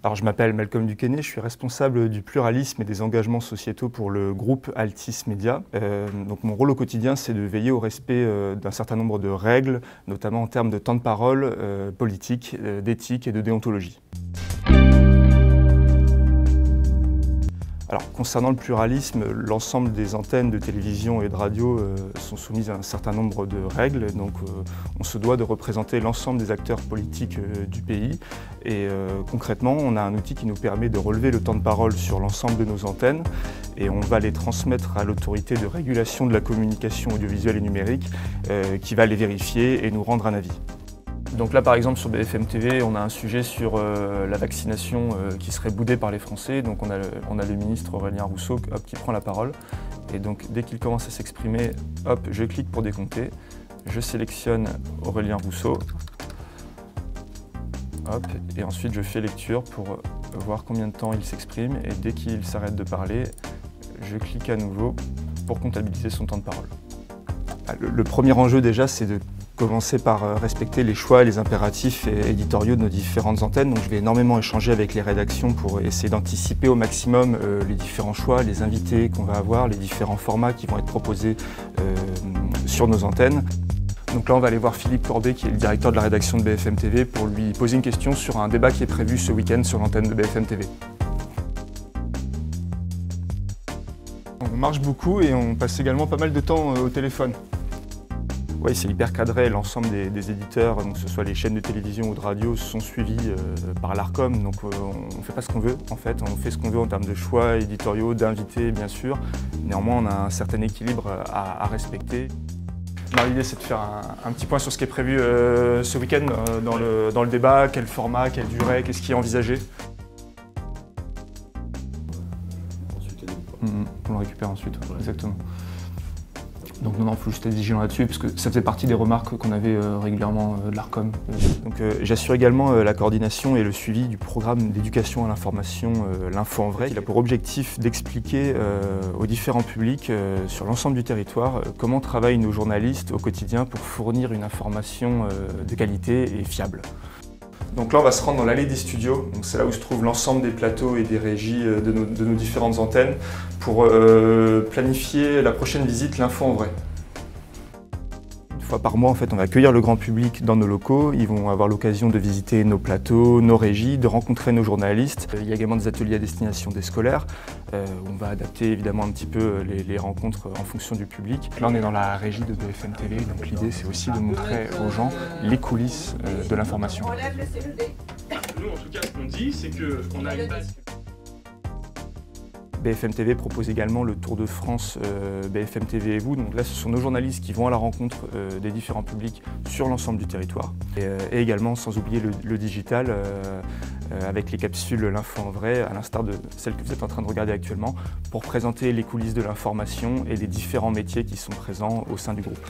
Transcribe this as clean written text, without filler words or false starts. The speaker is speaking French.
Alors, je m'appelle Malcolm Duquesne, je suis responsable du pluralisme et des engagements sociétaux pour le groupe Altis Média. Donc mon rôle au quotidien, c'est de veiller au respect d'un certain nombre de règles, notamment en termes de temps de parole, politique, d'éthique et de déontologie. Alors, concernant le pluralisme, l'ensemble des antennes de télévision et de radio sont soumises à un certain nombre de règles. Donc, on se doit de représenter l'ensemble des acteurs politiques du pays. Et concrètement, on a un outil qui nous permet de relever le temps de parole sur l'ensemble de nos antennes. Et on va les transmettre à l'autorité de régulation de la communication audiovisuelle et numérique qui va les vérifier et nous rendre un avis. Donc là, par exemple, sur BFM TV, on a un sujet sur la vaccination qui serait boudée par les Français. Donc on a le ministre Aurélien Rousseau qui prend la parole. Et donc dès qu'il commence à s'exprimer, je clique pour décompter. Je sélectionne Aurélien Rousseau. Et ensuite je fais lecture pour voir combien de temps il s'exprime. Et dès qu'il s'arrête de parler, je clique à nouveau pour comptabiliser son temps de parole. Le premier enjeu déjà, c'est de commencer par respecter les choix et les impératifs éditoriaux de nos différentes antennes. Donc je vais énormément échanger avec les rédactions pour essayer d'anticiper au maximum les différents choix, les invités qu'on va avoir, les différents formats qui vont être proposés sur nos antennes. Donc là, on va aller voir Philippe Corbet, qui est le directeur de la rédaction de BFM TV, pour lui poser une question sur un débat qui est prévu ce week-end sur l'antenne de BFM TV. On marche beaucoup et on passe également pas mal de temps au téléphone. Oui, c'est hyper cadré, l'ensemble des éditeurs, donc que ce soit les chaînes de télévision ou de radio, sont suivis par l'Arcom. Donc on ne fait pas ce qu'on veut en fait, on fait ce qu'on veut en termes de choix éditoriaux, d'invités bien sûr. Néanmoins, on a un certain équilibre à respecter. L'idée, c'est de faire un petit point sur ce qui est prévu ce week-end dans le débat, quel format, quelle durée, qu'est-ce qui est envisagé. On le récupère ensuite, exactement. Donc non, il faut juste être vigilant là-dessus, parce que ça faisait partie des remarques qu'on avait régulièrement de l'Arcom. Donc j'assure également la coordination et le suivi du programme d'éducation à l'information L'Info en Vrai, qui a pour objectif d'expliquer aux différents publics sur l'ensemble du territoire comment travaillent nos journalistes au quotidien pour fournir une information de qualité et fiable. Donc là, on va se rendre dans l'allée des studios. C'est là où se trouvent l'ensemble des plateaux et des régies de nos différentes antennes pour planifier la prochaine visite L'Info en Vrai. Une fois par mois, en fait, on va accueillir le grand public dans nos locaux. Ils vont avoir l'occasion de visiter nos plateaux, nos régies, de rencontrer nos journalistes. Il y a également des ateliers à destination des scolaires. On va adapter évidemment un petit peu les rencontres en fonction du public. Là, on est dans la régie de BFM TV, donc l'idée c'est aussi de montrer aux gens les coulisses de l'information. Nous, en tout cas, ce qu'on dit, c'est qu'on a une base. BFM TV propose également le Tour de France BFM TV et vous. Donc là, ce sont nos journalistes qui vont à la rencontre des différents publics sur l'ensemble du territoire. Et également, sans oublier le digital, avec les capsules L'Info en Vrai, à l'instar de celle que vous êtes en train de regarder actuellement, pour présenter les coulisses de l'information et les différents métiers qui sont présents au sein du groupe.